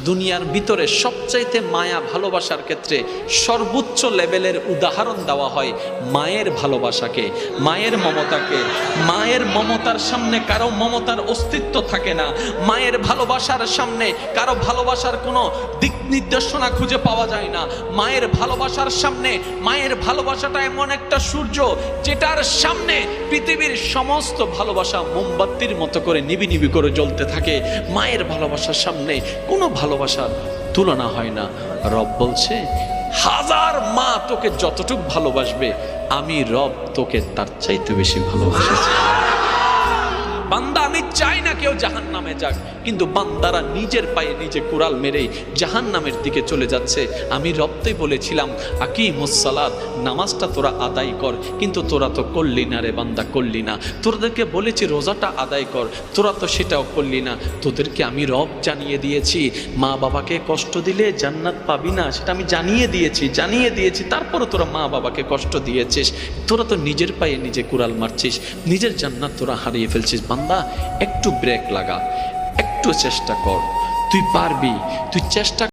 দুনিয়ার ভিতরে সবচাইতে মায়া ভালোবাসার ক্ষেত্রে সর্বোচ্চ লেভেলের উদাহরণ দেওয়া হয় মায়ের ভালোবাসাকে, মায়ের মমতাকে। মায়ের মমতার সামনে কারো মমতার অস্তিত্ব থাকে না। মায়ের ভালোবাসার সামনে কারো ভালোবাসার কোনো দিক নির্দেশনা খুঁজে পাওয়া যায় না। মায়ের ভালোবাসার সামনে, মায়ের ভালোবাসাটা এমন একটা সূর্য যেটার সামনে পৃথিবীর সমস্ত ভালোবাসা মোমবাতির মতো করে নিবি নিবি করে জ্বলতে থাকে। মায়ের ভালোবাসার সামনে কোনো ভালোবাসার তুলনা হয় না। রব বলছে, হাজার মা তোকে যতটুকু ভালোবাসবে, আমি রব তোকে তার চাইতে বেশি ভালোবাসেছি। বান্দা, আমি চাই না কেউ জাহান্নামে যাক, কিন্তু বান্দারা নিজের পায়ে নিজে কুড়াল মেরেই জাহান্নামের দিকে চলে যাচ্ছে। আমি রবতে বলেছিলাম, আকিমুস সালাত, নামাজটা তোরা আদায় কর, কিন্তু তোরা তো করলি না রে বান্দা, করলি না। তোদেরকে বলেছি রোজাটা আদায় কর, তোরা তো সেটাও করলি না। তোদেরকে আমি রব জানিয়ে দিয়েছি, মা বাবাকে কষ্ট দিলে জান্নাত পাবি না, সেটা আমি জানিয়ে দিয়েছি। তারপরে তোরা মা বাবাকে কষ্ট দিয়েছিস। তোরা তো নিজের পায়ে নিজে কুড়াল মারছিস, নিজের জান্নাত তোরা হারিয়ে ফেলছিস। বান্দা, একটু ব্রেক লাগা, একটু চেষ্টা কর, তুই পারবি, তুই চেষ্টা